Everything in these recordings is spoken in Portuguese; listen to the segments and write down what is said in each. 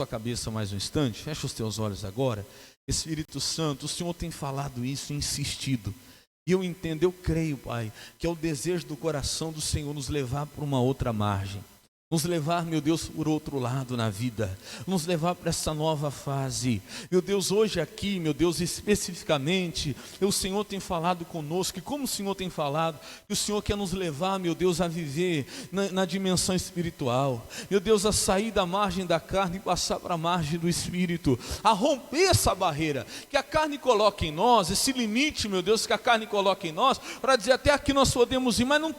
sua cabeça mais um instante, fecha os teus olhos agora. Espírito Santo, o Senhor tem falado isso, insistido. E eu entendo, eu creio, Pai, que é o desejo do coração do Senhor nos levar para uma outra margem. Nos levar, meu Deus, por outro lado na vida, nos levar para essa nova fase. Meu Deus, hoje aqui, meu Deus, especificamente, o Senhor tem falado conosco, e como o Senhor tem falado, que o Senhor quer nos levar, meu Deus, a viver na dimensão espiritual. Meu Deus, a sair da margem da carne e passar para a margem do Espírito, a romper essa barreira, que a carne coloca em nós, esse limite, meu Deus, que a carne coloca em nós, para dizer até aqui nós podemos ir, mas não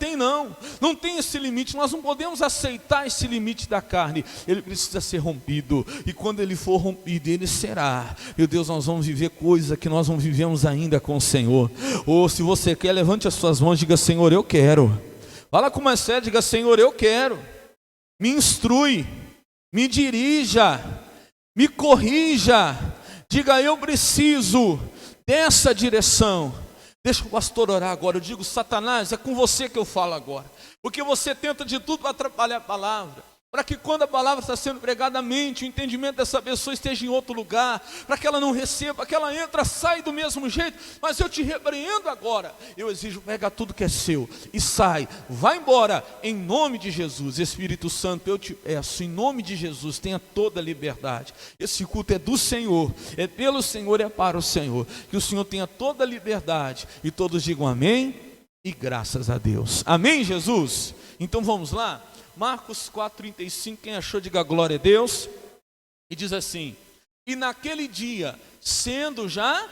tem esse limite, nós não podemos aceitar esse limite da carne, ele precisa ser rompido, e quando ele for rompido, ele será, meu Deus, nós vamos viver coisa que nós não vivemos ainda com o Senhor. Ou se você quer, levante as suas mãos e diga: Senhor, eu quero. Fala com mais fé, diga: Senhor, eu quero. Me instrui, me dirija, me corrija, diga: eu preciso dessa direção. Deixa o pastor orar agora. Eu digo: Satanás, é com você que eu falo agora, porque você tenta de tudo para atrapalhar a palavra, para que quando a palavra está sendo pregada, a mente, o entendimento dessa pessoa esteja em outro lugar, para que ela não receba, que ela entra, sai do mesmo jeito. Mas eu te repreendo agora, eu exijo: pega tudo que é seu e sai, vai embora, em nome de Jesus. Espírito Santo, eu te peço, em nome de Jesus, tenha toda a liberdade. Esse culto é do Senhor, é pelo Senhor, é para o Senhor. Que o Senhor tenha toda a liberdade, e todos digam amém e graças a Deus. Amém, Jesus? Então vamos lá, Marcos 4,35, quem achou, diga glória a Deus. E diz assim: e naquele dia, sendo já,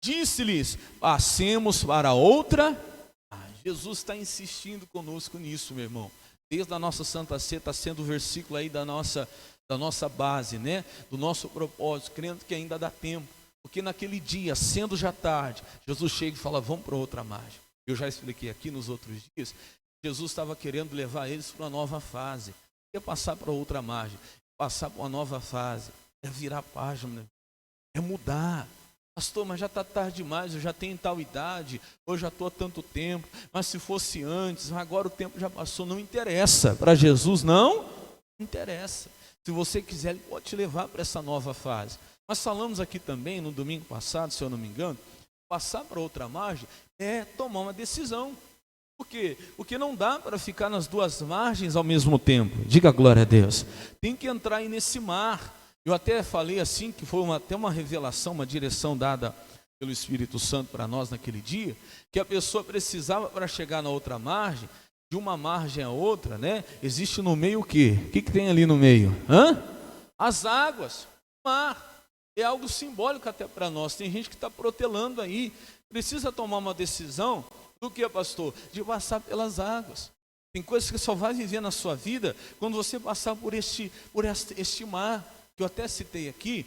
disse-lhes: passemos para outra. Jesus está insistindo conosco nisso, meu irmão. Desde a nossa Santa Ceia está sendo o versículo aí da nossa base, né? Do nosso propósito, crendo que ainda dá tempo. Porque naquele dia, sendo já tarde, Jesus chega e fala: vamos para outra margem. Eu já expliquei aqui nos outros dias, Jesus estava querendo levar eles para uma nova fase. É passar para outra margem, passar para uma nova fase, é virar página, é mudar. Pastor, mas já está tarde demais, eu já tenho tal idade, eu já estou há tanto tempo, mas se fosse antes, agora o tempo já passou. Não interessa, para Jesus não interessa. Se você quiser, Ele pode te levar para essa nova fase. Nós falamos aqui também, no domingo passado, se eu não me engano, passar para outra margem é tomar uma decisão. Por quê? Porque não dá para ficar nas duas margens ao mesmo tempo. Diga glória a Deus. Tem que entrar aí nesse mar. Eu até falei assim, que foi até uma revelação, uma direção dada pelo Espírito Santo para nós naquele dia, que a pessoa precisava, para chegar na outra margem, de uma margem a outra, né? Existe no meio o quê? O que tem ali no meio? As águas, o mar. É algo simbólico até para nós. Tem gente que está protelando aí, precisa tomar uma decisão. Do que, pastor? De passar pelas águas. Tem coisas que só vai viver na sua vida quando você passar por este mar, que eu até citei aqui,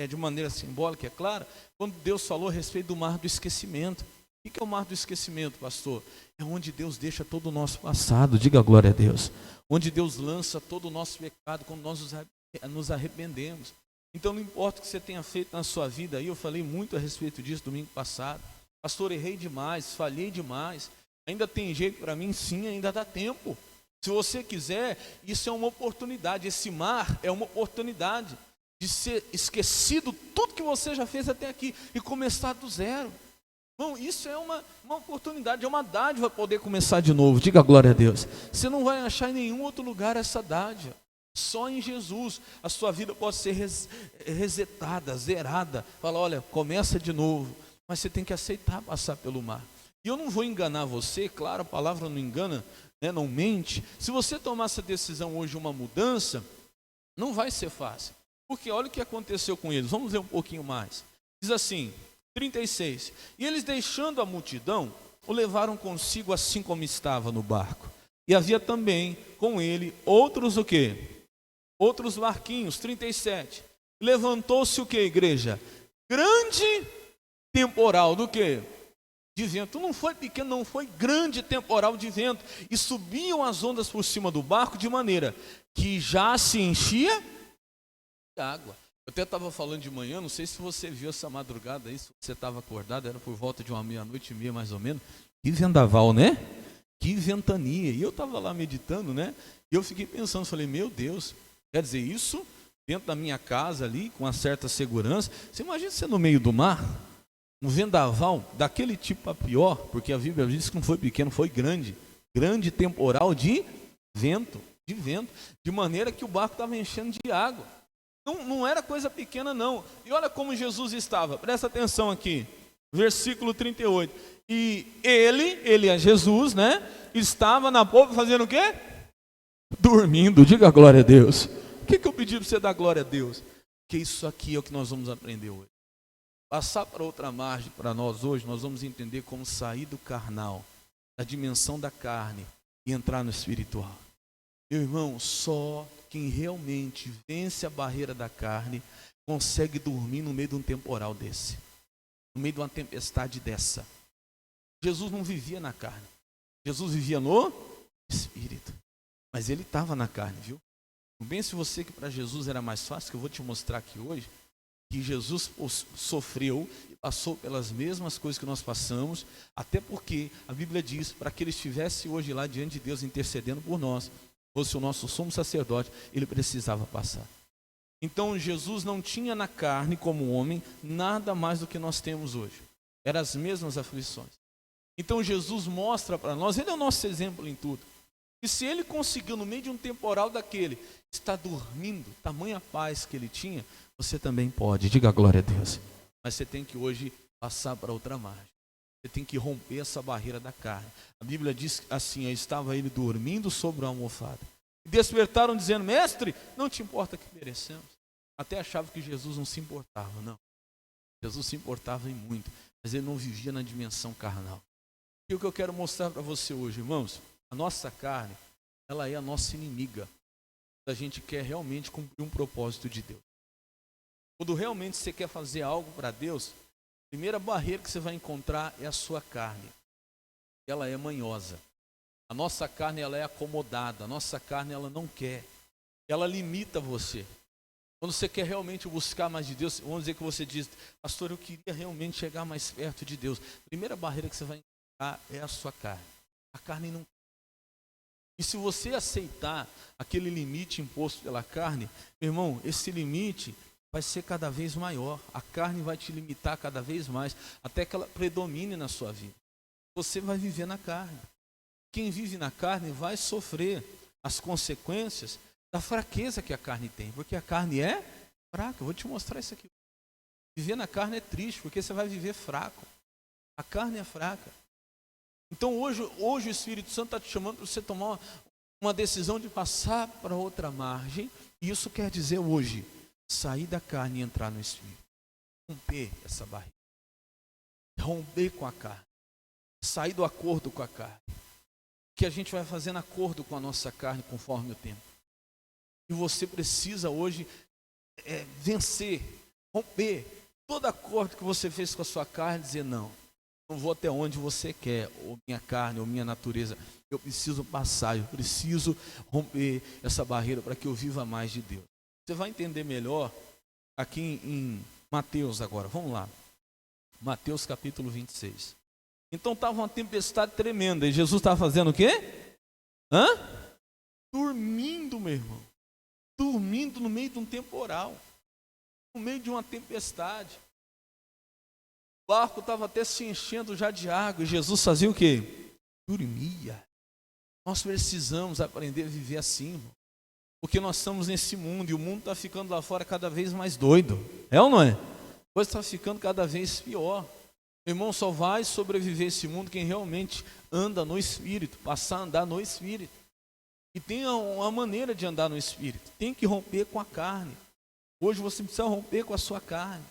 de maneira simbólica, é claro, quando Deus falou a respeito do mar do esquecimento. O que é o mar do esquecimento, pastor? É onde Deus deixa todo o nosso passado, diga glória a Deus. Onde Deus lança todo o nosso pecado, quando nós nos arrependemos. Então não importa o que você tenha feito na sua vida, aí eu falei muito a respeito disso domingo passado. Pastor, errei demais, falhei demais. Ainda tem jeito para mim? Sim, ainda dá tempo. Se você quiser, isso é uma oportunidade. Esse mar é uma oportunidade de ser esquecido tudo que você já fez até aqui e começar do zero. Bom, isso é uma oportunidade, é uma dádiva poder começar de novo. Diga glória a Deus. Você não vai achar em nenhum outro lugar essa dádiva. Só em Jesus a sua vida pode ser resetada, zerada. Fala: olha, começa de novo. Mas você tem que aceitar passar pelo mar. E eu não vou enganar você, claro, a palavra não engana, né, não mente. Se você tomar essa decisão hoje, uma mudança, não vai ser fácil. Porque olha o que aconteceu com eles. Vamos ler um pouquinho mais. Diz assim, 36. E eles, deixando a multidão, o levaram consigo assim como estava no barco. E havia também com ele outros o quê? Outros barquinhos, 37. Levantou-se o quê, igreja? Grande temporal do quê? De vento. Não foi pequeno, não, foi grande temporal de vento. E subiam as ondas por cima do barco de maneira que já se enchia de água. Eu até estava falando de manhã, não sei se você viu essa madrugada aí, se você estava acordado, era por volta de uma meia-noite e meia mais ou menos. Que vendaval, né? Que ventania. E eu estava lá meditando, né? E eu fiquei pensando, falei: meu Deus, quer dizer, isso dentro da minha casa ali, com uma certa segurança. Você imagina você no meio do mar, um vendaval daquele tipo para pior, porque a Bíblia diz que não foi pequeno, foi grande, grande temporal de vento, de maneira que o barco estava enchendo de água. Não era coisa pequena não. E olha como Jesus estava, presta atenção aqui, versículo 38. E ele é Jesus, né? Estava na polpa fazendo o quê? Dormindo. Diga glória a Deus. O que eu pedi para você dar glória a Deus? Que isso aqui é o que nós vamos aprender hoje. Passar para outra margem, para nós hoje, nós vamos entender como sair do carnal, da dimensão da carne e entrar no espiritual. Meu irmão, só quem realmente vence a barreira da carne consegue dormir no meio de um temporal desse, no meio de uma tempestade dessa. Jesus não vivia na carne, Jesus vivia no espírito, mas ele estava na carne, viu? Não pense você que para Jesus era mais fácil, que eu vou te mostrar aqui hoje, que Jesus sofreu e passou pelas mesmas coisas que nós passamos, até porque a Bíblia diz, para que ele estivesse hoje lá diante de Deus intercedendo por nós, fosse o nosso sumo sacerdote, ele precisava passar. Então Jesus não tinha na carne como homem nada mais do que nós temos hoje, eram as mesmas aflições. Então Jesus mostra para nós, ele é o nosso exemplo em tudo, e se ele conseguiu no meio de um temporal daquele, estar dormindo, tamanha paz que ele tinha, você também pode, diga glória a Deus. Mas você tem que hoje passar para outra margem. Você tem que romper essa barreira da carne. A Bíblia diz assim, estava ele dormindo sobre uma almofada. E despertaram dizendo, mestre, não te importa que perecemos. Até achava que Jesus não se importava, não. Jesus se importava em muito, mas ele não vivia na dimensão carnal. E o que eu quero mostrar para você hoje, irmãos, a nossa carne, ela é a nossa inimiga. A gente quer realmente cumprir um propósito de Deus. Quando realmente você quer fazer algo para Deus, a primeira barreira que você vai encontrar é a sua carne. Ela é manhosa. A nossa carne, ela é acomodada. A nossa carne, ela não quer. Ela limita você. Quando você quer realmente buscar mais de Deus, vamos dizer que você diz, pastor, eu queria realmente chegar mais perto de Deus. A primeira barreira que você vai encontrar é a sua carne. A carne não quer. E se você aceitar aquele limite imposto pela carne, meu irmão, esse limite vai ser cada vez maior, a carne vai te limitar cada vez mais, até que ela predomine na sua vida. Você vai viver na carne. Quem vive na carne vai sofrer as consequências da fraqueza que a carne tem, porque a carne é fraca. Eu vou te mostrar isso aqui. Viver na carne é triste, porque você vai viver fraco. A carne é fraca. Então hoje o Espírito Santo está te chamando para você tomar uma decisão de passar para outra margem, e isso quer dizer hoje, sair da carne e entrar no Espírito. Romper essa barreira. Romper com a carne. Sair do acordo com a carne. Que a gente vai fazendo acordo com a nossa carne conforme o tempo. E você precisa hoje vencer, romper todo acordo que você fez com a sua carne, dizer não vou até onde você quer, ou minha carne, ou minha natureza. Eu preciso passar, eu preciso romper essa barreira para que eu viva mais de Deus. Você vai entender melhor aqui em Mateus agora. Vamos lá. Mateus capítulo 26. Então estava uma tempestade tremenda. E Jesus estava fazendo o quê? Dormindo, meu irmão. Dormindo no meio de um temporal. No meio de uma tempestade. O barco estava até se enchendo já de água. E Jesus fazia o quê? Dormia. Nós precisamos aprender a viver assim, irmão. Porque nós estamos nesse mundo. E o mundo está ficando lá fora cada vez mais doido. É ou não é? A coisa está ficando cada vez pior. Meu irmão, só vai sobreviver esse mundo quem realmente anda no Espírito. Passar a andar no Espírito. E tem uma maneira de andar no Espírito. Tem que romper com a carne. Hoje você precisa romper com a sua carne.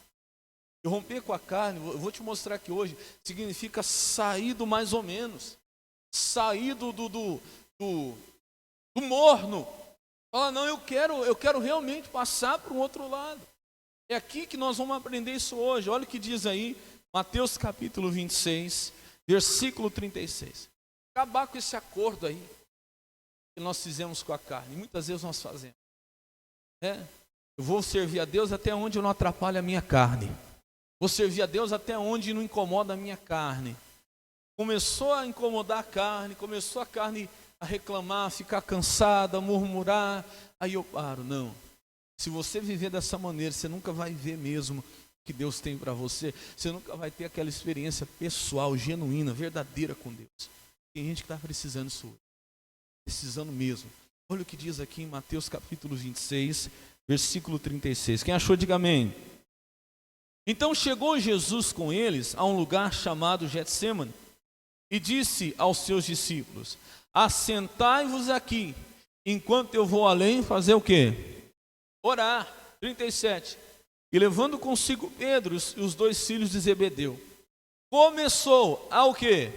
E romper com a carne, eu vou te mostrar aqui hoje, significa sair do mais ou menos. Sair do morno. Fala, não, eu quero realmente passar para o outro lado. É aqui que nós vamos aprender isso hoje. Olha o que diz aí, Mateus capítulo 26, versículo 36. Acabar com esse acordo aí que nós fizemos com a carne. Muitas vezes nós fazemos. Eu vou servir a Deus até onde eu não atrapalho a minha carne. Vou servir a Deus até onde não incomoda a minha carne. Começou a incomodar a carne, começou a carne a reclamar, a ficar cansada, a murmurar. Aí eu paro, não. Se você viver dessa maneira, você nunca vai ver mesmo o que Deus tem para você. Você nunca vai ter aquela experiência pessoal, genuína, verdadeira com Deus. Tem gente que está precisando disso hoje. Precisando mesmo. Olha o que diz aqui em Mateus capítulo 26, versículo 36. Quem achou, diga amém. Então chegou Jesus com eles a um lugar chamado Getsêmani e disse aos seus discípulos: assentai-vos aqui, enquanto eu vou além fazer o quê? Orar. 37. E levando consigo Pedro e os dois filhos de Zebedeu, começou a o quê?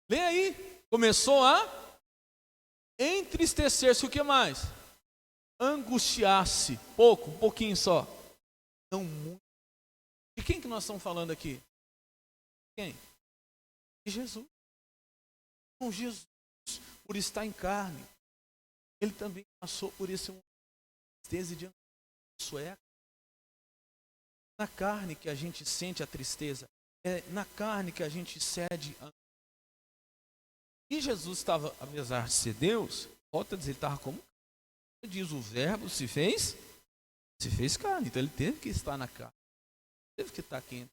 Lê aí. Começou a entristecer-se. O que mais? Angustiar-se. Pouco, um pouquinho só. Não muito. De quem que nós estamos falando aqui? Quem? De Jesus. Com Jesus, por estar em carne, ele também passou por esse momento de tristeza e de angústia. Isso é na carne que a gente sente a tristeza. É na carne que a gente cede a... E Jesus estava, apesar de ser Deus, volta a dizer, ele estava como? Ele diz, o verbo se fez carne. Então ele teve que estar na carne. Teve que estar quente.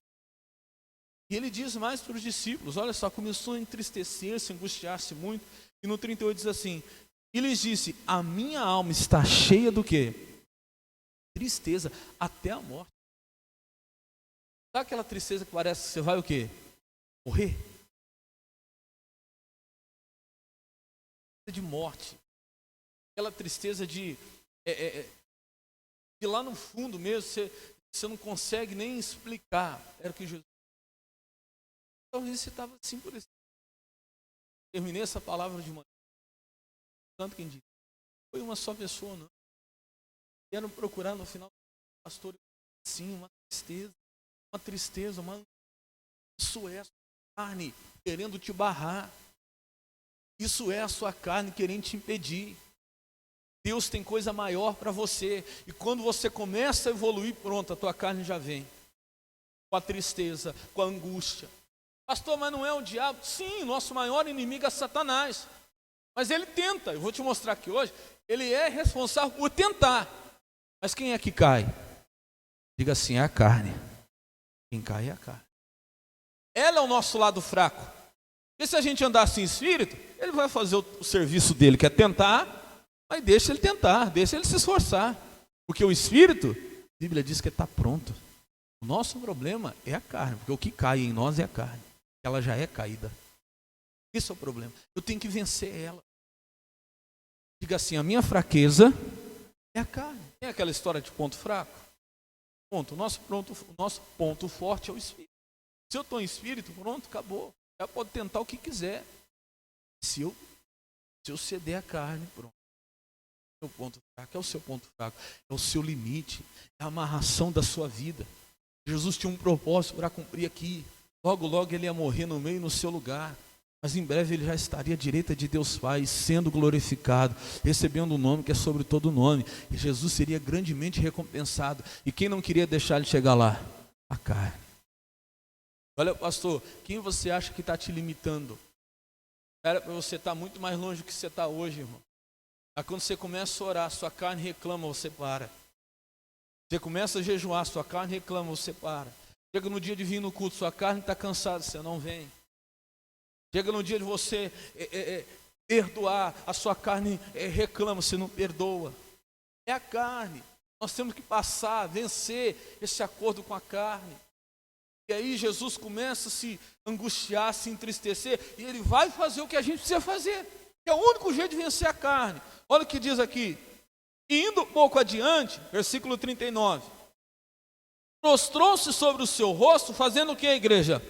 E ele diz mais para os discípulos, olha só, começou a entristecer-se, angustiar-se muito. E no 38 diz assim, e lhes disse, a minha alma está cheia do quê? Tristeza, até a morte. Sabe aquela tristeza que parece que você vai o quê? Morrer? De morte. Aquela tristeza de lá no fundo mesmo, você não consegue nem explicar. Era o que Jesus... Talvez você estava assim por isso. Terminei essa palavra de manhã. Tanto quem diz. Foi uma só pessoa, não. Quero procurar no final do pastor. Sim, uma tristeza, isso é a sua carne querendo te barrar. Isso é a sua carne querendo te impedir. Deus tem coisa maior para você. E quando você começa a evoluir, pronto, a tua carne já vem. Com a tristeza, com a angústia. Pastor, mas não é o diabo? Sim, nosso maior inimigo é Satanás. Mas ele tenta, eu vou te mostrar aqui hoje, ele é responsável por tentar. Mas quem é que cai? Diga assim, é a carne. Quem cai é a carne. Ela é o nosso lado fraco. E se a gente andar assim em espírito, ele vai fazer o serviço dele, que é tentar, mas deixa ele tentar, deixa ele se esforçar. Porque o espírito, a Bíblia diz que está pronto. O nosso problema é a carne, porque o que cai em nós é a carne. Ela já é caída. Esse é o problema. Eu tenho que vencer ela. Diga assim, a minha fraqueza é a carne. Tem aquela história de ponto fraco? O nosso ponto forte é o espírito. Se eu estou em espírito, pronto, acabou. Ela pode tentar o que quiser. Se eu ceder a carne, pronto. O ponto fraco é o seu ponto fraco. É o seu limite. É a amarração da sua vida. Jesus tinha um propósito para cumprir aqui. Logo, logo ele ia morrer no meio, no seu lugar. Mas em breve ele já estaria à direita de Deus Pai, sendo glorificado, recebendo o nome que é sobre todo nome. E Jesus seria grandemente recompensado. E quem não queria deixar ele chegar lá? A carne. Olha, pastor, quem você acha que está te limitando? Era para você estar muito mais longe do que você está hoje, irmão. Aí quando você começa a orar, sua carne reclama, você para. Você começa a jejuar, sua carne reclama, você para. Chega no dia de vir no culto, sua carne está cansada, você não vem. Chega no dia de você perdoar, a sua carne reclama, você não perdoa. É a carne. Nós temos que passar, vencer esse acordo com a carne. E aí Jesus começa a se angustiar, a se entristecer, e ele vai fazer o que a gente precisa fazer. É o único jeito de vencer a carne. Olha o que diz aqui. E indo um pouco adiante, versículo 39. Prostrou-se sobre o seu rosto, fazendo o que, igreja?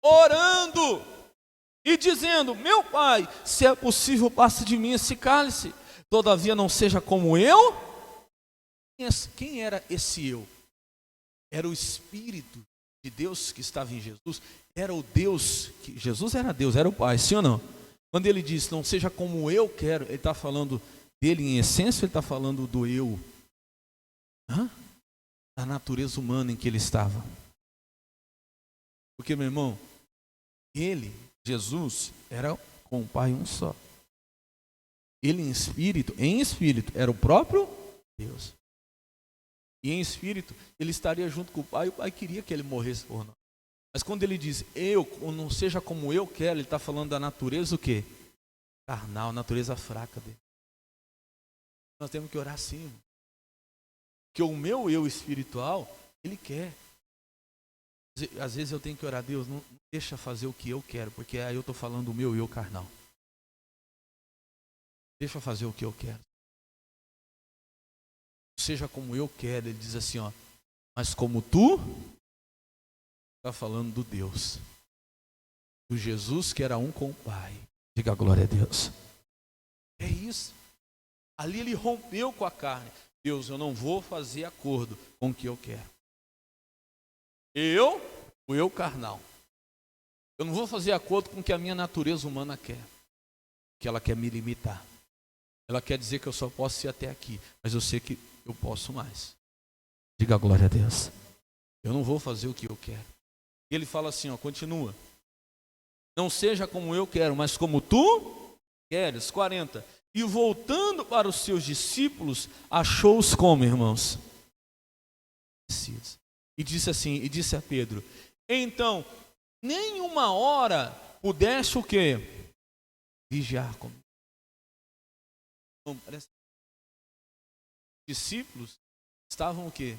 Orando e dizendo, meu Pai, se é possível, passe de mim esse cálice. Todavia não seja como eu. Quem era esse eu? Era o Espírito de Deus que estava em Jesus. Era o Deus, que Jesus era Deus, era o Pai, sim ou não? Quando ele diz, não seja como eu quero, ele está falando dele em essência, ele está falando do eu. Da natureza humana em que ele estava. Porque, meu irmão, ele, Jesus, era com o Pai um só. Ele em espírito, era o próprio Deus. E em espírito, ele estaria junto com o Pai, e o Pai queria que ele morresse por nós. Mas quando ele diz, não seja como eu quero, ele está falando da natureza o quê? Carnal, natureza fraca dele. Nós temos que orar assim, irmão. Porque o meu eu espiritual, ele quer. Às vezes eu tenho que orar, Deus, não deixa fazer o que eu quero, porque aí eu estou falando do meu eu carnal. Deixa fazer o que eu quero. Seja como eu quero, ele diz assim, ó, mas como tu, está falando do Deus, do Jesus que era um com o Pai. Diga glória a Deus. É isso. Ali ele rompeu com a carne. Deus, eu não vou fazer acordo com o que eu quero. O eu carnal. Eu não vou fazer acordo com o que a minha natureza humana quer. Que ela quer me limitar. Ela quer dizer que eu só posso ir até aqui. Mas eu sei que eu posso mais. Diga glória a Deus. Eu não vou fazer o que eu quero. E ele fala assim, ó, continua. Não seja como eu quero, mas como tu queres. 40. E voltando para os seus discípulos, achou-os como, irmãos? E disse assim, e disse a Pedro, então, nem uma hora pudeste o quê? Vigiar comigo. Então, parece que os discípulos estavam o quê?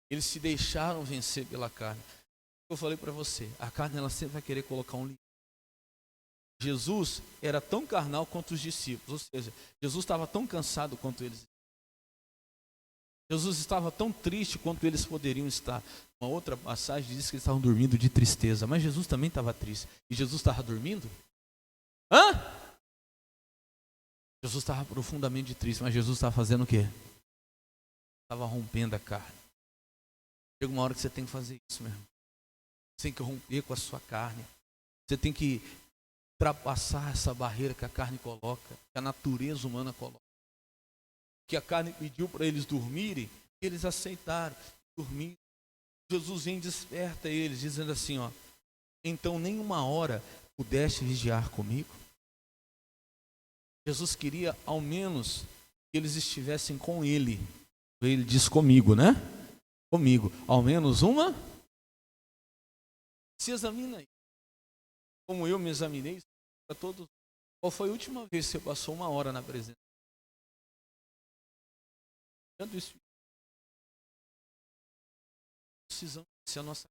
Eles se deixaram vencer pela carne. Eu falei para você, a carne ela sempre vai querer colocar um limite. Jesus era tão carnal quanto os discípulos, ou seja, Jesus estava tão cansado quanto eles. Jesus estava tão triste quanto eles poderiam estar. Uma outra passagem diz que eles estavam dormindo de tristeza, mas Jesus também estava triste. E Jesus estava dormindo? Jesus estava profundamente triste, mas Jesus estava fazendo o quê? Estava rompendo a carne. Chega uma hora que você tem que fazer isso mesmo. Você tem que romper com a sua carne. Você tem que ultrapassar essa barreira que a carne coloca, que a natureza humana coloca. Que a carne pediu para eles dormirem, e eles aceitaram dormir. Jesus vem e desperta eles, dizendo assim, ó, então nem uma hora pudeste vigiar comigo? Jesus queria ao menos que eles estivessem com ele. Ele diz comigo, né? Comigo, ao menos uma. Se examina aí. Como eu me examinei, para todos. Qual foi a última vez que você passou uma hora na presença? Tanto isso. Precisamos ser a nossa.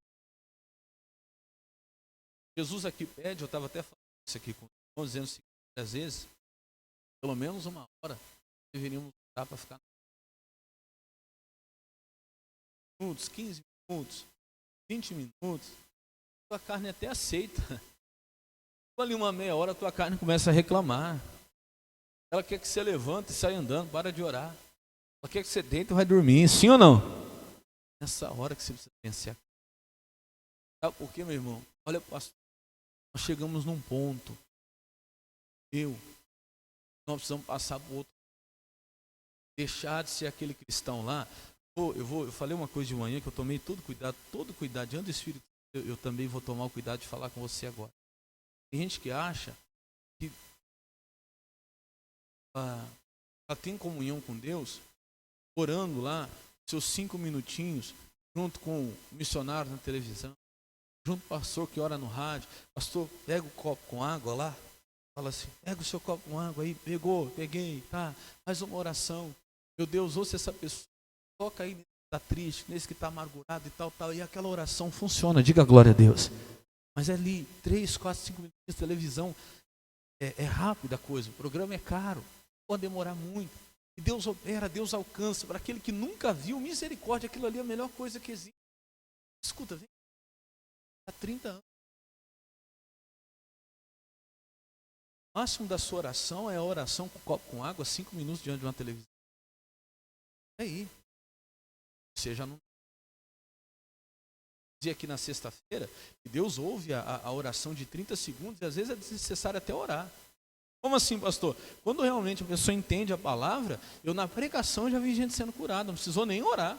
Jesus aqui pede, eu estava até falando isso aqui com os dizendo assim, às vezes, pelo menos uma hora, deveríamos dar para ficar. Minutos, 15 minutos, 20 minutos, tua carne até aceita. Ali uma meia hora, a tua carne começa a reclamar. Ela quer que você levante e saia andando, para de orar. Ela quer que você deite e vai dormir, sim ou não? Nessa hora que você precisa pensar. Sabe por quê, meu irmão? Olha, pastor, nós chegamos num ponto. Nós precisamos passar para o outro. Deixar de ser aquele cristão lá. Eu falei uma coisa de manhã que eu tomei todo cuidado diante do Espírito. Eu também vou tomar o cuidado de falar com você agora. Tem gente que acha que ela tem comunhão com Deus, orando lá, seus 5 minutinhos, junto com o missionário na televisão, junto com o pastor que ora no rádio. Pastor, pega o copo com água lá, fala assim, pega o seu copo com água aí, peguei, tá, faz uma oração. Meu Deus, ouça essa pessoa, toca aí nesse que está triste, nesse que está amargurado e tal, e aquela oração funciona, diga glória a Deus. Mas é ali, 3, 4, 5 minutos de televisão, é rápida a coisa, o programa é caro, pode demorar muito. E Deus opera, Deus alcança. Para aquele que nunca viu, misericórdia, aquilo ali é a melhor coisa que existe. Escuta, vem. Há 30 anos. O máximo da sua oração é a oração com um copo com água, 5 minutos diante de uma televisão. É aí. Você já não. Dizia aqui na sexta-feira que Deus ouve a oração de 30 segundos e às vezes é necessário até orar. Como assim, pastor? Quando realmente a pessoa entende a palavra, eu na pregação já vi gente sendo curada, não precisou nem orar.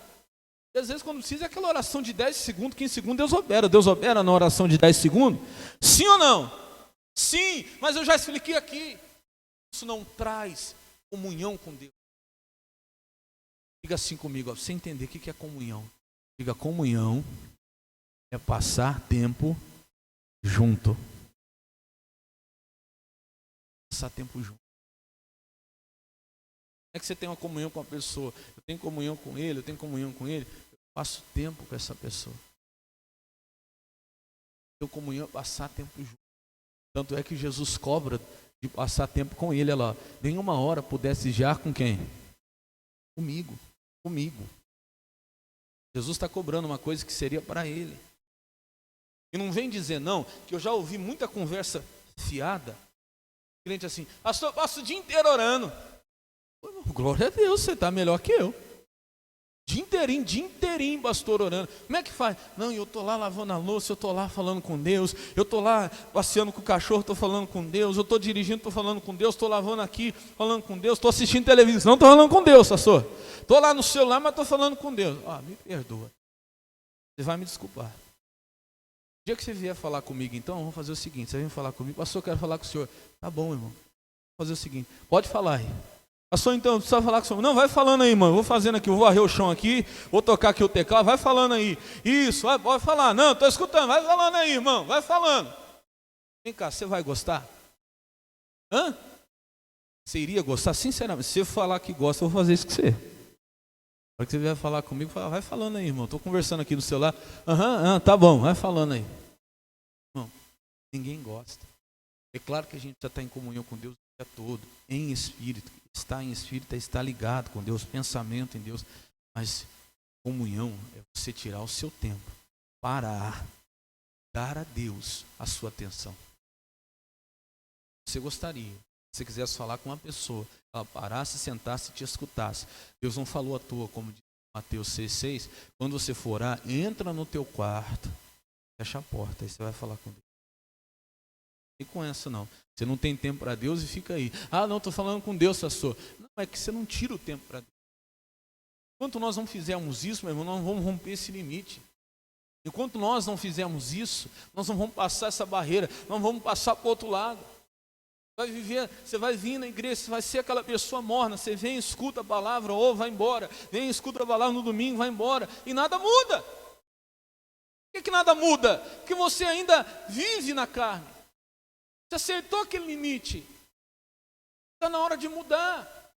E às vezes quando precisa é aquela oração de 10 segundos, 15 segundos, Deus opera. Deus opera na oração de 10 segundos? Sim ou não? Sim, mas eu já expliquei aqui. Isso não traz comunhão com Deus. Diga assim comigo, para você entender o que é comunhão. Diga, comunhão é passar tempo junto. Passar tempo junto. Não é que você tem uma comunhão com a pessoa, eu tenho comunhão com ele, eu tenho comunhão com ele, eu passo tempo com essa pessoa. Eu comunhão é passar tempo junto. Tanto é que Jesus cobra de passar tempo com ele. Olha lá, nenhuma hora pudesse já com quem? Comigo. Jesus está cobrando uma coisa que seria para ele. E não vem dizer não, que eu já ouvi muita conversa fiada. Crente assim, pastor, eu passo o dia inteiro orando. Glória a Deus, você está melhor que eu. Dia inteirinho, pastor, orando. Como é que faz? Não, eu estou lá lavando a louça, eu estou lá falando com Deus, eu estou lá passeando com o cachorro, estou falando com Deus, eu estou dirigindo, estou falando com Deus, estou lavando aqui, falando com Deus, estou assistindo televisão, estou falando com Deus, pastor. Estou lá no celular, mas estou falando com Deus. Me perdoa. Você vai me desculpar. O dia que você vier falar comigo, então, vamos fazer o seguinte, você vem falar comigo, pastor, eu quero falar com o senhor. Tá bom, irmão. Vamos fazer o seguinte, pode falar aí. Pastor, então, precisa falar com o senhor. Não, vai falando aí, irmão. Eu vou fazendo aqui, eu vou varrer o chão aqui, vou tocar aqui o teclado, vai falando aí. Isso, pode falar. Não, estou escutando, vai falando aí, irmão, vai falando. Vem cá, você vai gostar? Hã? Você iria gostar? Sinceramente, se eu falar que gosta, eu vou fazer isso com você. Na hora que você vier falar comigo, vai falando aí, irmão. Estou conversando aqui no celular. Tá bom, vai falando aí. Irmão, ninguém gosta. É claro que a gente já está em comunhão com Deus o dia todo, em espírito. Estar em espírito é estar ligado com Deus, pensamento em Deus. Mas comunhão é você tirar o seu tempo, parar, dar a Deus a sua atenção. Você gostaria, se você quisesse falar com uma pessoa, ela parasse, sentasse e te escutasse. Deus não falou à toa, como diz Mateus 6,6. Quando você for orar, entra no teu quarto, fecha a porta, aí você vai falar com Deus. E com essa não. Você não tem tempo para Deus e fica aí. Não, estou falando com Deus, pastor. Não, é que você não tira o tempo para Deus. Enquanto nós não fizermos isso, meu irmão, nós não vamos romper esse limite. Enquanto nós não fizermos isso, nós não vamos passar essa barreira, nós vamos passar para o outro lado. Você vai vir na igreja, você vai ser aquela pessoa morna, você vem, escuta a palavra, ou vai embora, vem, escuta a palavra no domingo, vai embora, e nada muda. Por que nada muda? Porque você ainda vive na carne. Você acertou aquele limite. Está na hora de mudar.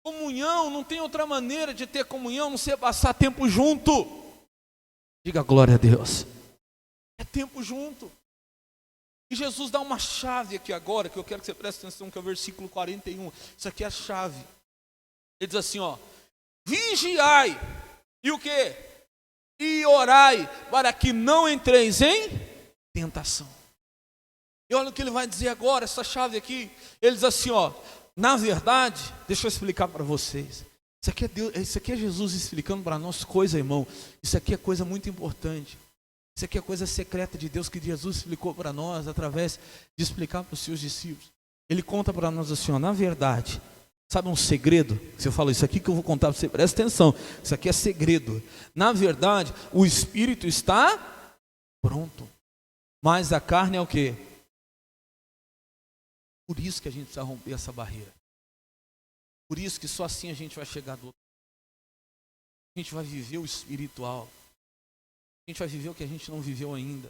Comunhão, não tem outra maneira de ter comunhão, não ser passar tempo junto. Diga glória a Deus. É tempo junto. E Jesus dá uma chave aqui agora, que eu quero que você preste atenção, que é o versículo 41. Isso aqui é a chave. Ele diz assim, vigiai. E o quê? E orai, para que não entreis em tentação. E olha o que ele vai dizer agora, essa chave aqui. Ele diz assim, na verdade, deixa eu explicar para vocês. Isso aqui é Jesus explicando para nós coisa, irmão. Isso aqui é coisa muito importante. Isso aqui é coisa secreta de Deus que Jesus explicou para nós através de explicar para os seus discípulos. Ele conta para nós assim, na verdade, sabe um segredo? Você fala, isso aqui que eu vou contar para você, presta atenção. Isso aqui é segredo. Na verdade, o espírito está pronto, mas a carne é o quê? Por isso que a gente precisa romper essa barreira. Por isso que só assim a gente vai chegar do outro lado. A gente vai viver o espiritual. A gente vai viver o que a gente não viveu ainda.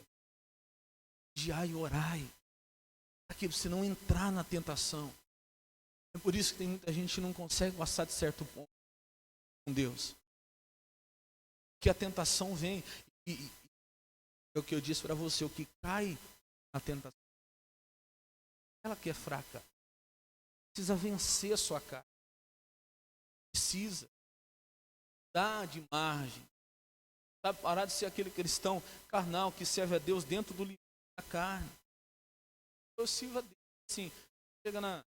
Vigiai e orai. Para que você não entrar na tentação. É por isso que tem muita gente que não consegue passar de certo ponto com Deus. Que a tentação vem. E é o que eu disse para você, o que cai na tentação. Ela que é fraca. Precisa vencer a sua carne. Precisa dar de margem. Sabe, parar de ser aquele cristão carnal que serve a Deus dentro do limite da carne. Eu sirvo a Deus. Assim, chega no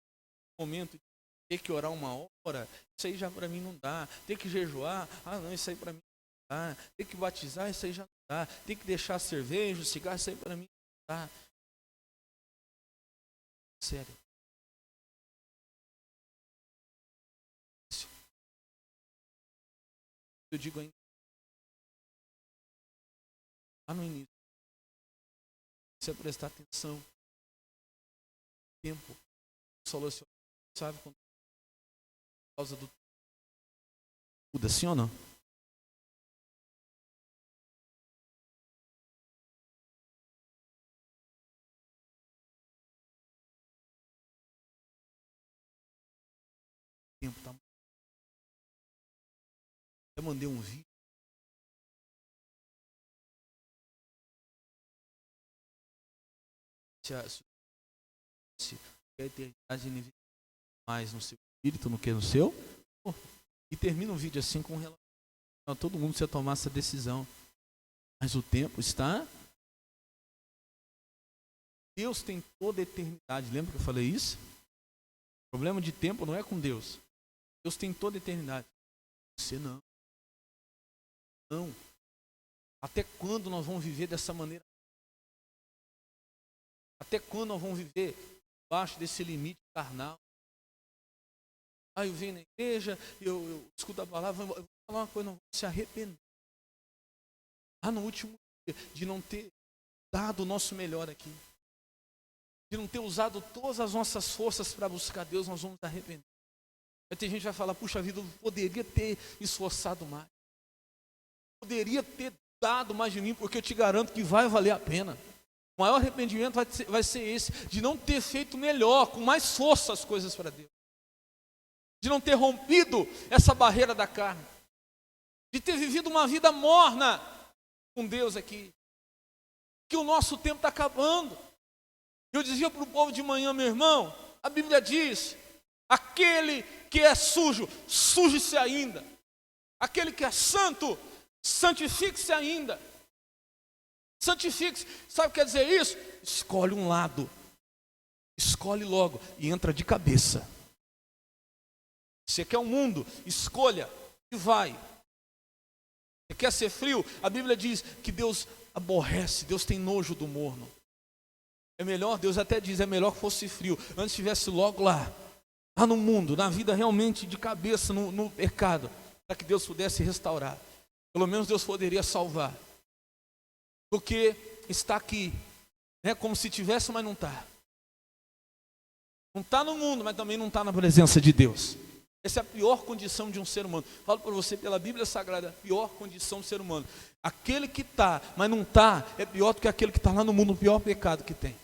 momento de ter que orar uma hora, isso aí já para mim não dá. Ter que jejuar, não, isso aí para mim não dá. Ter que batizar, isso aí já não dá. Ter que deixar a cerveja, o cigarro, isso aí para mim não dá. Sério. Eu digo ainda. Lá no início. Você prestar atenção. Tempo. Solucionar. Sabe quando? Por causa do muda, sim ou não? Tempo tá... Eu mandei um vídeo. Se a eternidade mais no seu espírito no que no seu, e termina um vídeo assim com relação a todo mundo se tomar essa decisão. Mas o tempo está... Deus tem toda a eternidade. Lembra que eu falei isso? O problema de tempo não é com Deus. Deus tem toda a eternidade. Você não. Não. Até quando nós vamos viver dessa maneira? Até quando nós vamos viver debaixo desse limite carnal? Aí eu venho na igreja, eu escuto a palavra, eu vou falar uma coisa, não vou se arrepender. No último dia, de não ter dado o nosso melhor aqui. De não ter usado todas as nossas forças para buscar Deus, nós vamos nos arrepender. Aí tem gente que vai falar, puxa vida, eu poderia ter esforçado mais. Poderia ter dado mais de mim, porque eu te garanto que vai valer a pena. O maior arrependimento vai ser esse, de não ter feito melhor, com mais força as coisas para Deus. De não ter rompido essa barreira da carne. De ter vivido uma vida morna com Deus aqui. Que o nosso tempo está acabando. Eu dizia para o povo de manhã, meu irmão, a Bíblia diz, aquele que é sujo, suje-se ainda. Aquele que é santo, santifique-se ainda. Santifique-se. Sabe o que quer dizer isso? Escolhe um lado. Escolhe logo e entra de cabeça. Você quer um mundo? Escolha e vai. Você quer ser frio? A Bíblia diz que Deus aborrece, Deus tem nojo do morno. É melhor, Deus até diz, é melhor que fosse frio, antes estivesse logo lá no mundo, na vida realmente de cabeça, no pecado, para que Deus pudesse restaurar. Pelo menos Deus poderia salvar. Porque está aqui, como se tivesse, mas não está. Não está no mundo, mas também não está na presença de Deus. Essa é a pior condição de um ser humano. Falo para você pela Bíblia Sagrada, a pior condição do ser humano. Aquele que está, mas não está, é pior do que aquele que está lá no mundo, o pior pecado que tem.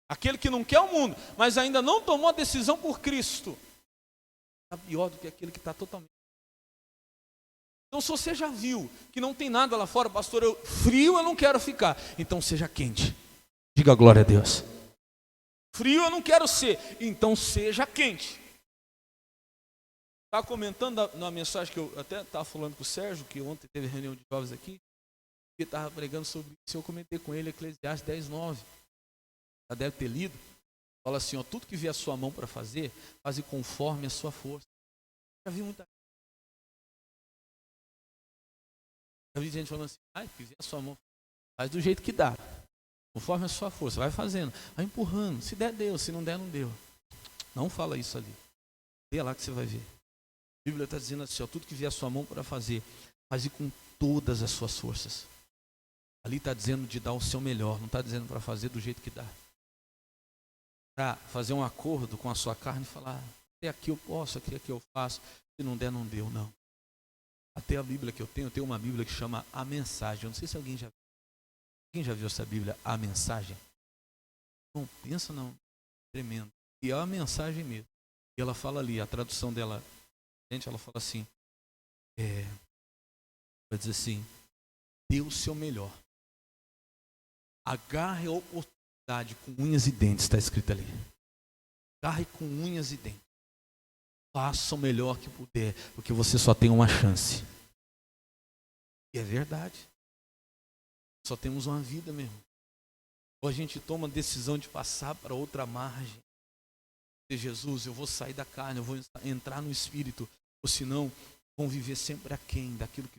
Aquele que não quer o mundo, mas ainda não tomou a decisão por Cristo, está pior do que aquele que está totalmente. Então, se você já viu que não tem nada lá fora, pastor, frio eu não quero ficar, então seja quente. Diga glória a Deus. Frio eu não quero ser, então seja quente. Estava comentando na mensagem que eu até estava falando com o Sérgio, que ontem teve reunião de jovens aqui, que estava pregando sobre isso, eu comentei com ele Eclesiastes 10:9. Já deve ter lido. Fala assim, tudo que vier a sua mão para fazer, faze conforme a sua força. Já vi muita Já vi gente falando assim, que vier a sua mão, faz do jeito que dá, conforme a sua força, vai fazendo, vai empurrando, se der deu, se não der não deu. Não fala isso ali. Vê lá que você vai ver. A Bíblia está dizendo assim, tudo que vier a sua mão para fazer, faze com todas as suas forças. Ali está dizendo de dar o seu melhor, não está dizendo para fazer do jeito que dá. Para fazer um acordo com a sua carne e falar, até aqui eu posso, até aqui eu faço, se não der, não deu, não. Até a Bíblia que eu tenho uma Bíblia que chama A Mensagem. Eu não sei se alguém já viu. Quem já viu essa Bíblia, A Mensagem? Não, pensa não, tremendo. E é a mensagem mesmo. E ela fala ali, a tradução dela, gente, ela fala assim, vai dizer assim, dê o seu melhor. Agarre a oportunidade com unhas e dentes, está escrito ali. Agarre com unhas e dentes. Faça o melhor que puder, porque você só tem uma chance. E é verdade. Só temos uma vida mesmo. Ou a gente toma a decisão de passar para outra margem. De Jesus, eu vou sair da carne, eu vou entrar no Espírito, ou senão vão viver sempre aquém daquilo que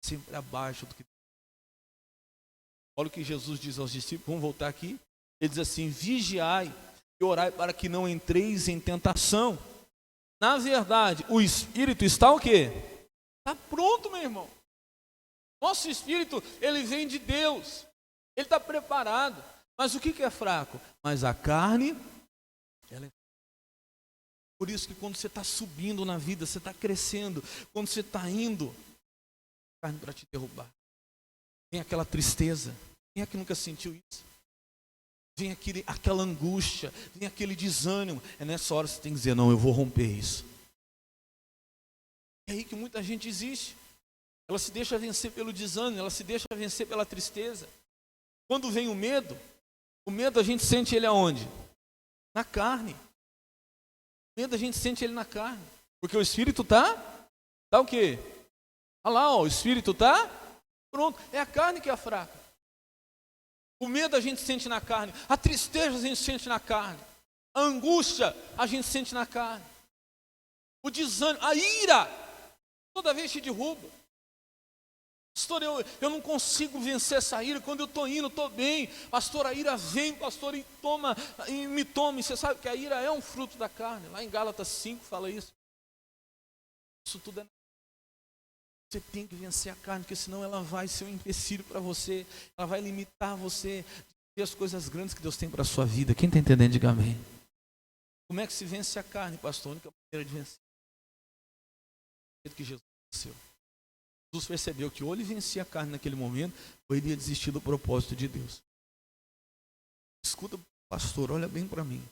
sempre abaixo do que. Olha o que Jesus diz aos discípulos, vamos voltar aqui. Ele diz assim, vigiai e orai para que não entreis em tentação. Na verdade, o Espírito está o quê? Está pronto, meu irmão. Nosso Espírito, ele vem de Deus. Ele está preparado. Mas o que é fraco? Mas a carne, ela é. Por isso que quando você está subindo na vida, você está crescendo, quando você está indo, carne para te derrubar. Vem aquela tristeza. Quem é que nunca sentiu isso? Vem aquela angústia, vem aquele desânimo. É nessa hora que você tem que dizer, não, eu vou romper isso. É aí que muita gente existe. Ela se deixa vencer pelo desânimo, ela se deixa vencer pela tristeza. Quando vem o medo a gente sente ele aonde? Na carne. O medo a gente sente ele na carne. Porque o espírito tá o quê? Olha lá, ó, o espírito tá pronto. É a carne que é fraca. O medo a gente sente na carne. A tristeza a gente sente na carne. A angústia a gente sente na carne. O desânimo, a ira, toda vez te derruba. Pastor, eu não consigo vencer essa ira. Quando eu estou indo, estou bem. Pastor, a ira vem, pastor, e me toma. E você sabe que a ira é um fruto da carne. Lá em Gálatas 5 fala isso. Isso tudo é. Você tem que vencer a carne, porque senão ela vai ser um empecilho para você. Ela vai limitar você de ver as coisas grandes que Deus tem para a sua vida. Quem está entendendo, diga amém. Como é que se vence a carne, pastor? A única maneira de vencer é o que Jesus venceu. Jesus percebeu que ou ele vencia a carne naquele momento, ou ele ia desistir do propósito de Deus. Escuta, pastor, olha bem para mim.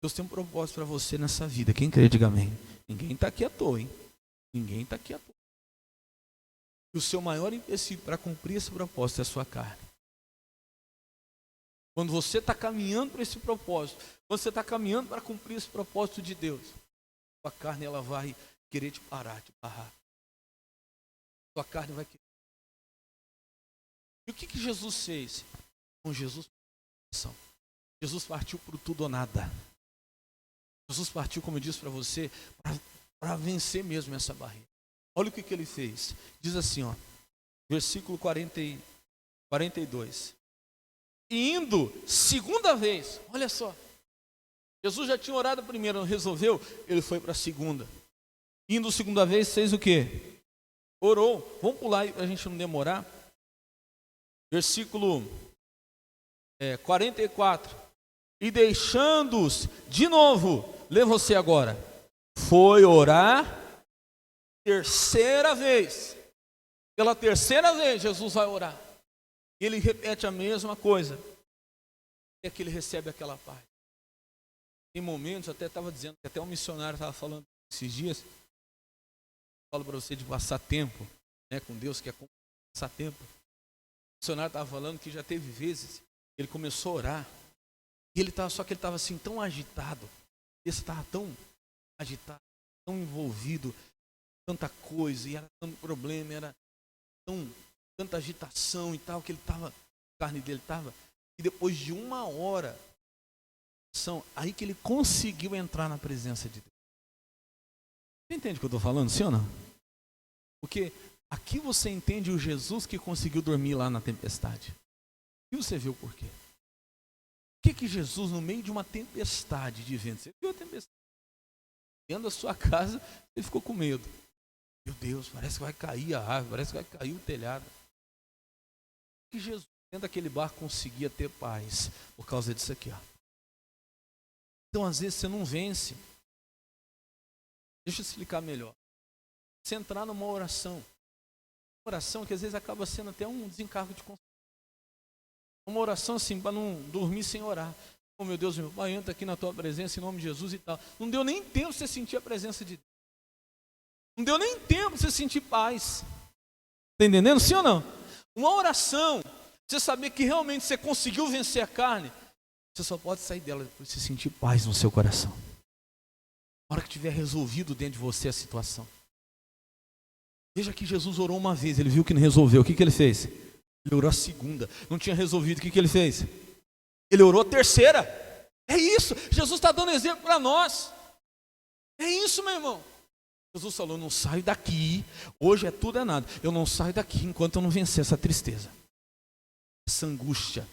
Deus tem um propósito para você nessa vida. Quem crê, diga amém. Ninguém está aqui à toa, hein? Ninguém está aqui à toa. E o seu maior empecilho para cumprir esse propósito é a sua carne. Quando você está caminhando para esse propósito, quando você está caminhando para cumprir esse propósito de Deus, sua carne ela vai querer te parar, te barrar. Sua carne vai querer. E o que Jesus fez? Com Jesus partiu por tudo ou nada. Jesus partiu, como eu disse para você, para vencer mesmo essa barreira. Olha o que ele fez. Diz assim, ó, versículo 42. E indo segunda vez, olha só. Jesus já tinha orado a primeira, não resolveu, ele foi para a segunda. Indo segunda vez, fez o quê? Orou. Vamos pular aí para a gente não demorar. Versículo 44. E deixando-os de novo, lê você agora. Foi orar terceira vez. Pela terceira vez Jesus vai orar. E ele repete a mesma coisa. É que ele recebe aquela paz. Em momentos, até estava dizendo, que até um missionário estava falando esses dias. Falo para você de passar tempo, né, com Deus, que é passar tempo. O missionário estava falando que já teve vezes, ele começou a orar, e só que ele estava assim tão agitado, esse estava tão agitado, tão envolvido, tanta coisa, e era tanto problema, era tanta agitação e tal, que ele estava, a carne dele estava, e depois de 1 hora, aí que ele conseguiu entrar na presença de Deus. Você entende o que eu estou falando, sim ou não? Porque aqui você entende o Jesus que conseguiu dormir lá na tempestade. E você viu por quê? Por que Jesus, no meio de uma tempestade de vento, você viu a tempestade? Dentro da sua casa, você ficou com medo. Meu Deus, parece que vai cair a árvore, parece que vai cair o telhado. Por que Jesus, dentro daquele barco, conseguia ter paz? Por causa disso aqui, ó. Então, às vezes, você não vence. Deixa eu explicar melhor. Você entrar numa oração. Uma oração que às vezes acaba sendo até um desencargo de consciência. Uma oração assim, para não dormir sem orar. Oh meu Deus, meu Pai, entra aqui na tua presença em nome de Jesus e tal. Não deu nem tempo você sentir a presença de Deus. Não deu nem tempo você sentir paz. Está entendendo? Sim ou não? Uma oração, você saber que realmente você conseguiu vencer a carne, você só pode sair dela depois de você sentir paz no seu coração. Na hora que tiver resolvido dentro de você a situação. Veja que Jesus orou uma vez, ele viu que não resolveu. O que ele fez? Ele orou a segunda. Não tinha resolvido, o que ele fez? Ele orou a terceira. É isso, Jesus está dando exemplo para nós. É isso, meu irmão. Jesus falou, não saio daqui, hoje é tudo é nada. Eu não saio daqui enquanto eu não vencer essa tristeza. Essa angústia,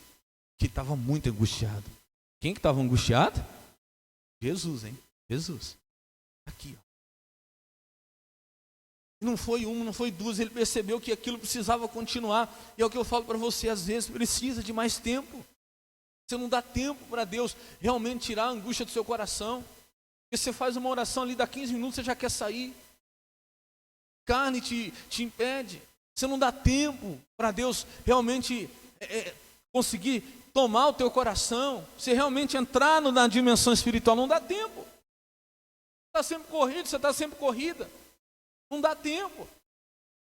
que estava muito angustiado. Quem que estava angustiado? Jesus, hein? Jesus. Aqui, ó. Não foi uma, não foi duas, ele percebeu que aquilo precisava continuar. E é o que eu falo para você, às vezes precisa de mais tempo. Você não dá tempo para Deus realmente tirar a angústia do seu coração. Porque você faz uma oração ali, dá 15 minutos, você já quer sair. Carne te impede. Você não dá tempo para Deus realmente conseguir tomar o teu coração. Você realmente entrar na dimensão espiritual, não dá tempo. Você está sempre corrido, você está sempre corrida. Não dá tempo.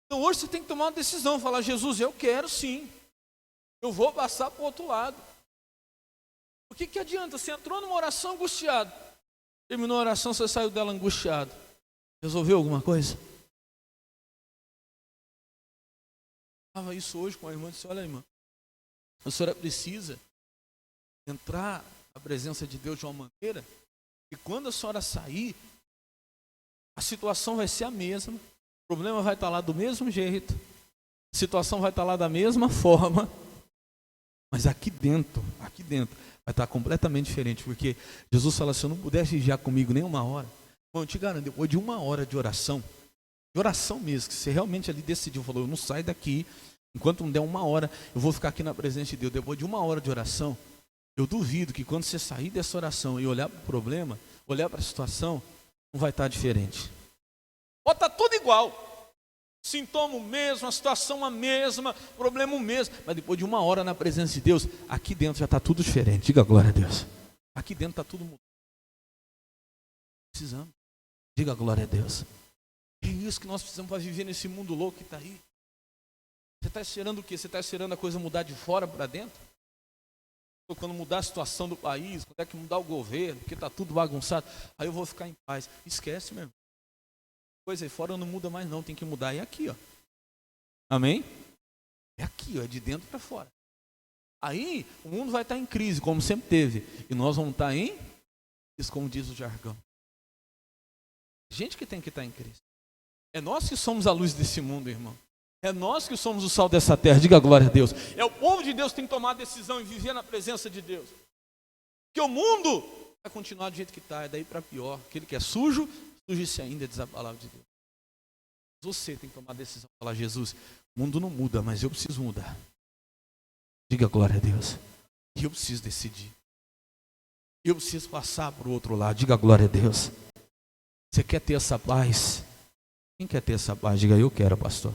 Então hoje você tem que tomar uma decisão, falar: Jesus, eu quero sim. Eu vou passar para o outro lado. O que adianta? Você entrou numa oração angustiado. Terminou a oração, você saiu dela angustiado. Resolveu alguma coisa? Eu falava isso hoje com a irmã, disse: olha, irmã, a senhora precisa entrar na presença de Deus de uma maneira que quando a senhora sair, a situação vai ser a mesma, o problema vai estar lá do mesmo jeito, a situação vai estar lá da mesma forma, mas aqui dentro vai estar completamente diferente, porque Jesus fala: se eu não puder vigiar comigo nem uma hora, bom, eu te garanto, depois de uma hora de oração mesmo, que você realmente ali decidiu, falou: eu não saio daqui, enquanto não der uma hora, eu vou ficar aqui na presença de Deus. Depois de uma hora de oração, eu duvido que quando você sair dessa oração e olhar para o problema, olhar para a situação, não vai estar diferente. Pode estar tudo igual. Sintoma o mesmo, a situação a mesma, o problema o mesmo. Mas depois de uma hora na presença de Deus, aqui dentro já está tudo diferente. Diga glória a Deus. Aqui dentro está tudo mudando. Precisamos. Diga glória a Deus. É isso que nós precisamos para viver nesse mundo louco que está aí. Você está esperando o quê? Você está esperando a coisa mudar de fora para dentro? Ou quando mudar a situação do país, quando é que mudar o governo, porque está tudo bagunçado, aí eu vou ficar em paz. Esquece, meu irmão. Coisa aí fora não muda mais não, tem que mudar. É aqui, ó. Amém? É aqui, ó, é de dentro para fora. Aí o mundo vai estar em crise, como sempre teve. E nós vamos estar em, isso como diz o jargão. Gente que tem que estar em crise. É nós que somos a luz desse mundo, irmão. É nós que somos o sal dessa terra. Diga glória a Deus. É o povo de Deus que tem que tomar a decisão e viver na presença de Deus. Porque o mundo vai continuar do jeito que está, é daí para pior. Aquele que é sujo, suje-se ainda, diz a palavra de Deus. Você tem que tomar a decisão e falar: Jesus, o mundo não muda, mas eu preciso mudar. Diga glória a Deus. E eu preciso decidir. Eu preciso passar para o outro lado. Diga glória a Deus. Você quer ter essa paz? Quem quer ter essa paz? Diga: eu quero, pastor.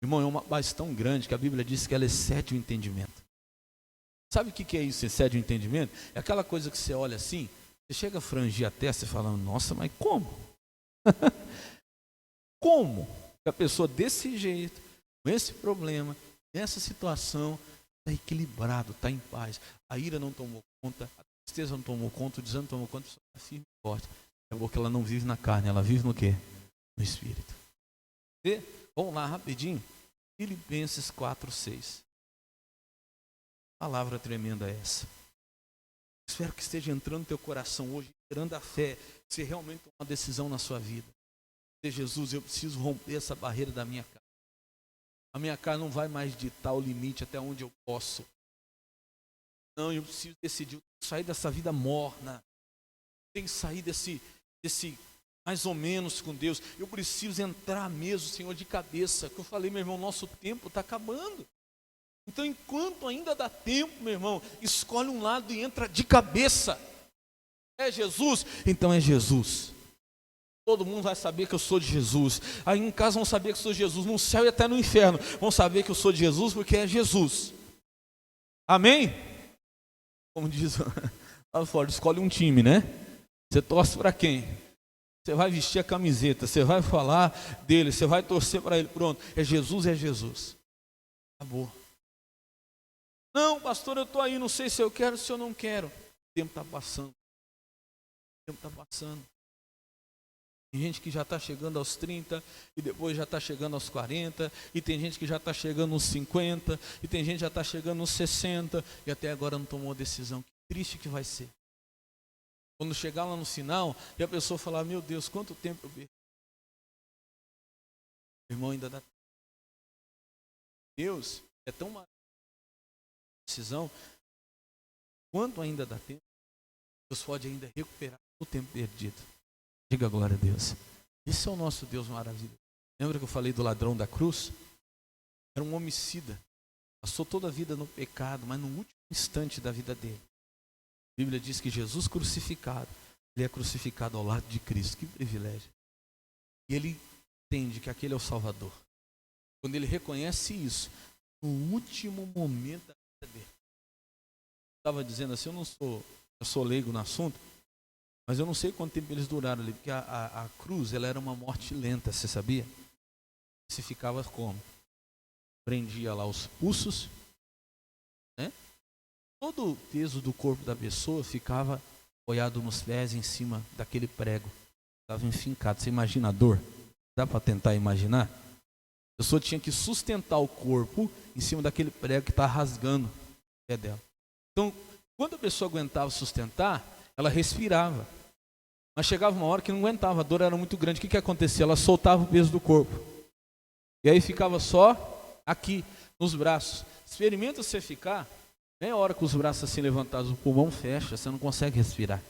Irmão, é uma paz tão grande que a Bíblia diz que ela excede o entendimento. Sabe o que é isso, excede o entendimento? É aquela coisa que você olha assim, você chega a frangir a testa e fala: nossa, mas como? Como a pessoa desse jeito, com esse problema, nessa situação, está equilibrado, está em paz. A ira não tomou conta, a tristeza não tomou conta, o desânimo não tomou conta, a pessoa está firme e forte. É porque ela não vive na carne, ela vive no quê? No Espírito. E, vamos lá rapidinho. Filipenses 4:6. Palavra tremenda é essa. Espero que esteja entrando no teu coração hoje, gerando a fé, que você realmente tome uma decisão na sua vida. Dizer: Jesus, eu preciso romper essa barreira da minha carne. A minha carne não vai mais ditar o limite até onde eu posso. Não, eu preciso decidir, eu tenho que sair dessa vida morna. Tem que sair desse mais ou menos com Deus. Eu preciso entrar mesmo, Senhor, de cabeça. Que eu falei, meu irmão, nosso tempo está acabando. Então, enquanto ainda dá tempo, meu irmão, escolhe um lado e entra de cabeça. É Jesus? Então é Jesus. Todo mundo vai saber que eu sou de Jesus. Aí em casa vão saber que eu sou de Jesus. No céu e até no inferno vão saber que eu sou de Jesus, porque é Jesus. Amém? Como diz lá fora, escolhe um time, né? Você torce para quem? Você vai vestir a camiseta, você vai falar dele, você vai torcer para ele. Pronto, é Jesus, é Jesus. Acabou. Não, pastor, eu estou aí, não sei se eu quero, se eu não quero. O tempo está passando. O tempo está passando. Tem gente que já está chegando aos 30, e depois já está chegando aos 40, e tem gente que já está chegando nos 50, e tem gente que já está chegando nos 60, e até agora não tomou decisão. Que triste que vai ser. Quando chegar lá no final, e a pessoa falar: meu Deus, quanto tempo eu perdi. Irmão, ainda dá tempo. Deus é tão maravilhoso. Decisão, quanto ainda dá tempo, Deus pode ainda recuperar o tempo perdido. Diga glória a Deus. Esse é o nosso Deus maravilhoso. Lembra que eu falei do ladrão da cruz? Era um homicida. Passou toda a vida no pecado, mas no último instante da vida dele, a Bíblia diz que Jesus crucificado ele é crucificado ao lado de Cristo. Que privilégio. E ele entende que aquele é o Salvador. Quando ele reconhece isso, no último momento da vida dele. Estava dizendo assim, eu sou leigo no assunto, mas eu não sei quanto tempo eles duraram ali, porque a cruz, ela era uma morte lenta, você sabia? Se ficava como? Prendia lá os pulsos, né? Todo o peso do corpo da pessoa ficava apoiado nos pés em cima daquele prego. Estava enfincado. Você imagina a dor? Dá para tentar imaginar? A pessoa tinha que sustentar o corpo em cima daquele prego que está rasgando o pé dela. Então, quando a pessoa aguentava sustentar, ela respirava. Mas chegava uma hora que não aguentava, a dor era muito grande. O que acontecia? Ela soltava o peso do corpo. E aí ficava só aqui, nos braços. Experimenta você ficar, meia hora com os braços assim levantados, o pulmão fecha, você não consegue respirar.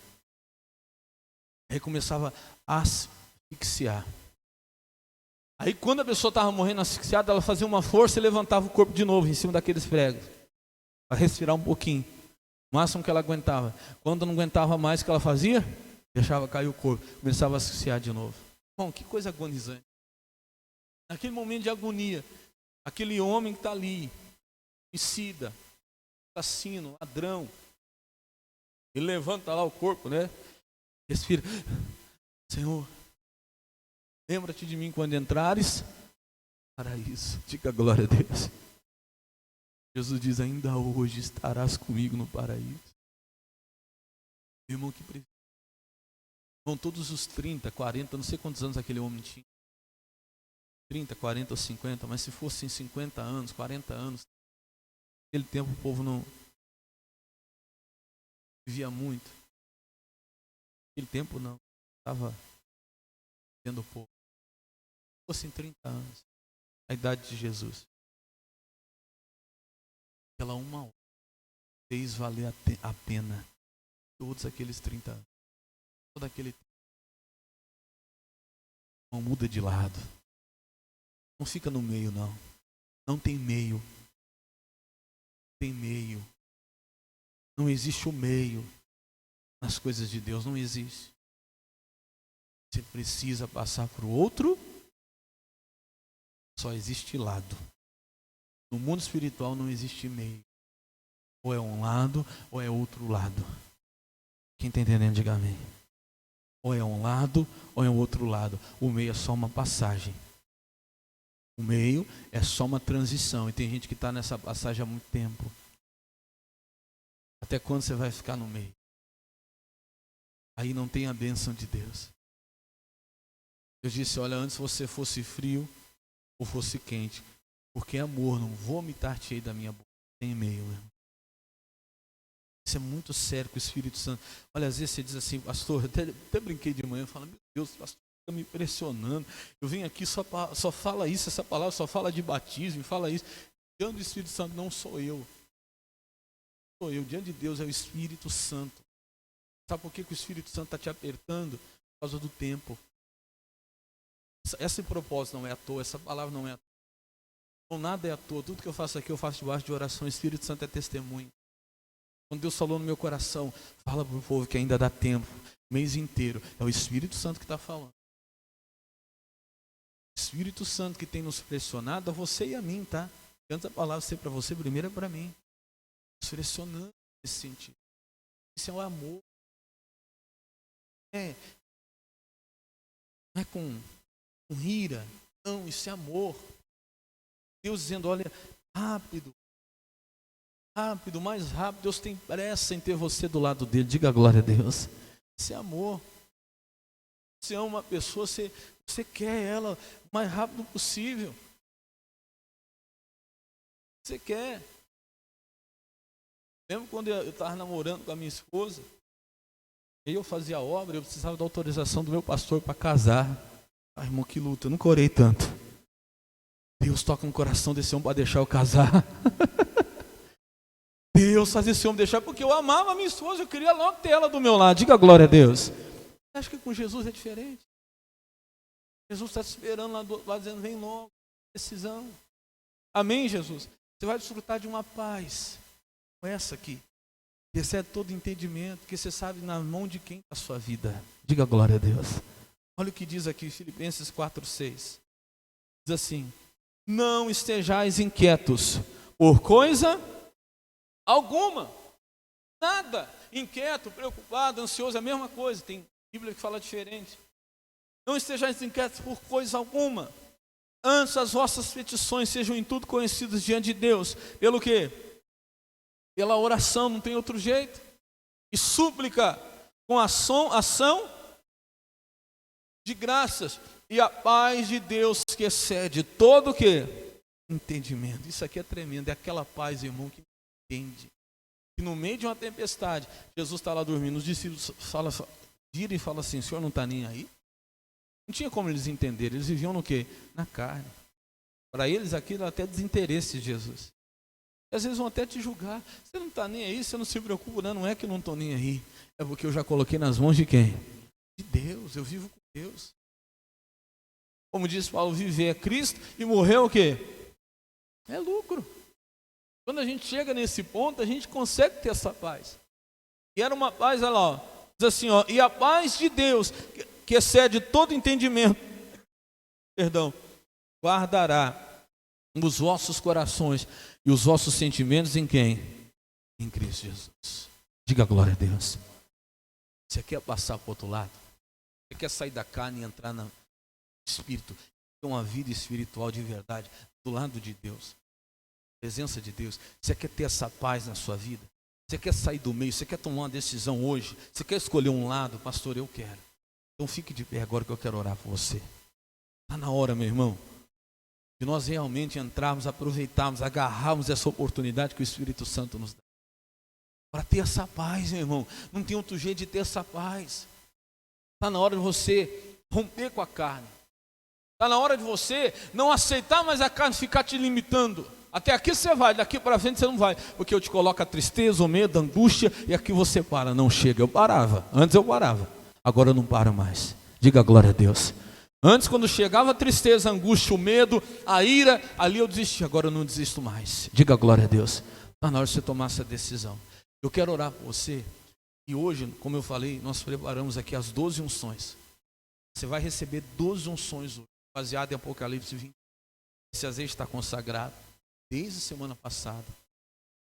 Aí começava a asfixiar. Aí quando a pessoa estava morrendo asfixiada, ela fazia uma força e levantava o corpo de novo em cima daqueles pregos. Para respirar um pouquinho. O máximo que ela aguentava. Quando não aguentava mais, o que ela fazia? Deixava cair o corpo. Começava a asfixiar de novo. Bom, que coisa agonizante. Naquele momento de agonia, aquele homem que está ali, homicida, assassino, ladrão, ele levanta lá o corpo, né? Respira. Senhor, lembra-te de mim quando entrares no paraíso. Diga glória a Deus. Jesus diz, ainda hoje estarás comigo no paraíso. Meu irmão, que privilégio. Vão todos os 30, 40, não sei quantos anos aquele homem tinha. 30, 40 ou 50, mas se fossem 50 anos, 40 anos, naquele tempo o povo não vivia muito. Naquele tempo não, estava vendo pouco. Se fossem 30 anos, a idade de Jesus. Aquela uma hora fez valer a pena todos aqueles 30 anos. Todo aquele tempo. Não muda de lado. Não fica no meio, não. Não tem meio. Não tem meio. Não existe o meio nas coisas de Deus. Não existe. Você precisa passar para o outro. Só existe lado. No mundo espiritual não existe meio. Ou é um lado, ou é outro lado. Quem está entendendo, diga amém. Ou é um lado, ou é um outro lado. O meio é só uma passagem. O meio é só uma transição. E tem gente que está nessa passagem há muito tempo. Até quando você vai ficar no meio? Aí não tem a bênção de Deus. Eu disse, olha, antes você fosse frio ou fosse quente. Porque amor, não vomitar-te-ei da minha boca. Tem meio, meu irmão. Isso é muito sério com o Espírito Santo. Olha, às vezes você diz assim, pastor, até brinquei de manhã, eu falo, meu Deus, pastor, fica me impressionando. Eu venho aqui, só fala isso, essa palavra só fala de batismo, fala isso. Diante do Espírito Santo não sou eu. Sou eu, diante de Deus é o Espírito Santo. Sabe por que o Espírito Santo está te apertando? Por causa do tempo. Esse propósito não é à toa, essa palavra não é à toa. Então, nada é à toa, tudo que eu faço aqui eu faço debaixo de oração, o Espírito Santo é testemunho. Quando Deus falou no meu coração, fala para o povo que ainda dá tempo, mês inteiro, é o Espírito Santo que está falando. O Espírito Santo que tem nos pressionado a você e a mim, tá? Antes a palavra ser para você, primeiro é para mim. Nos pressionando nesse sentido. Isso é o amor. Não é com ira, não, isso é amor. Deus dizendo, olha, rápido, mais rápido, Deus tem pressa em ter você do lado dele, diga glória a Deus. Isso é amor. Você ama uma pessoa, você quer ela o mais rápido possível. Você quer. Lembro quando eu estava namorando com a minha esposa, e eu fazia obra, eu precisava da autorização do meu pastor para casar. Ai, irmão, que luta, eu nunca orei tanto. Deus toca no coração desse homem para deixar eu casar. Deus faz esse homem deixar, porque eu amava a minha esposa, eu queria logo ter ela do meu lado. Diga glória a Deus. Acho que com Jesus é diferente. Jesus está te esperando lá do outro lado, dizendo, vem logo, decisão. Amém, Jesus? Você vai desfrutar de uma paz, como essa aqui. que excede todo entendimento, que você sabe na mão de quem está a sua vida. Diga glória a Deus. Olha o que diz aqui, Filipenses 4:6. Diz assim: não estejais inquietos por coisa alguma. Nada. Inquieto, preocupado, ansioso, é a mesma coisa. Tem Bíblia que fala diferente. Não estejais inquietos por coisa alguma. Antes as vossas petições sejam em tudo conhecidas diante de Deus. Pelo quê? Pela oração, não tem outro jeito. E súplica com ação de graças. E a paz de Deus que excede todo o quê? Entendimento. Isso aqui é tremendo. É aquela paz, irmão, que entende. E no meio de uma tempestade, Jesus está lá dormindo. Os discípulos viram e falam assim: o senhor não está nem aí? Não tinha como eles entenderem. Eles viviam no quê? Na carne. Para eles aquilo era até desinteresse de Jesus. E às vezes vão até te julgar. Você não está nem aí, você não se preocupa. Não é que eu não estou nem aí. É porque eu já coloquei nas mãos de quem? De Deus. Eu vivo com Deus. Como diz Paulo, viver é Cristo e morrer é o quê? É lucro. Quando a gente chega nesse ponto, a gente consegue ter essa paz. E era uma paz, olha lá, ó, diz assim, ó, e a paz de Deus, que excede todo entendimento, guardará os vossos corações e os vossos sentimentos em quem? Em Cristo Jesus. Diga glória a Deus. Você quer passar para o outro lado? Você quer sair da carne e entrar no Espírito? Ter uma vida espiritual de verdade, do lado de Deus. Presença de Deus. Você quer ter essa paz na sua vida? Você quer sair do meio? Você quer tomar uma decisão hoje? Você quer escolher um lado? Pastor, eu quero. Então fique de pé agora que eu quero orar por você. Está na hora, meu irmão, de nós realmente entrarmos, aproveitarmos, agarrarmos essa oportunidade que o Espírito Santo nos dá. Para ter essa paz, meu irmão. Não tem outro jeito de ter essa paz. Está na hora de você romper com a carne. Está na hora de você não aceitar mais a carne ficar te limitando. Até aqui você vai, daqui para frente você não vai, porque eu te coloco a tristeza, o medo, a angústia, e aqui você para. Não chega, eu parava, antes eu parava, agora eu não paro mais. Diga glória a Deus. Antes, quando chegava a tristeza, a angústia, o medo, a ira, ali eu desisti, agora eu não desisto mais. Diga glória a Deus. Está na hora de você tomar essa decisão. Eu quero orar por você, e hoje, como eu falei, nós preparamos aqui as 12 unções. Você vai receber 12 unções hoje, baseado em Apocalipse 20. Esse azeite está consagrado desde a semana passada.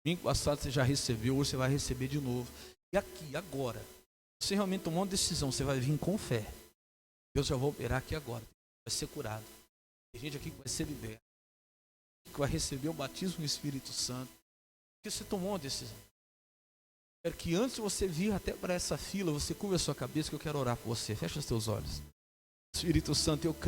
Domingo passado você já recebeu, hoje você vai receber de novo. E aqui, agora, você realmente tomou uma decisão, você vai vir com fé. Deus já vai operar aqui agora, vai ser curado. Tem gente aqui que vai ser liberta, que vai receber o batismo do Espírito Santo, porque você tomou uma decisão. Quero que antes de você vir até para essa fila, você curva a sua cabeça, que eu quero orar por você. Fecha os teus olhos. Espírito Santo, eu creio.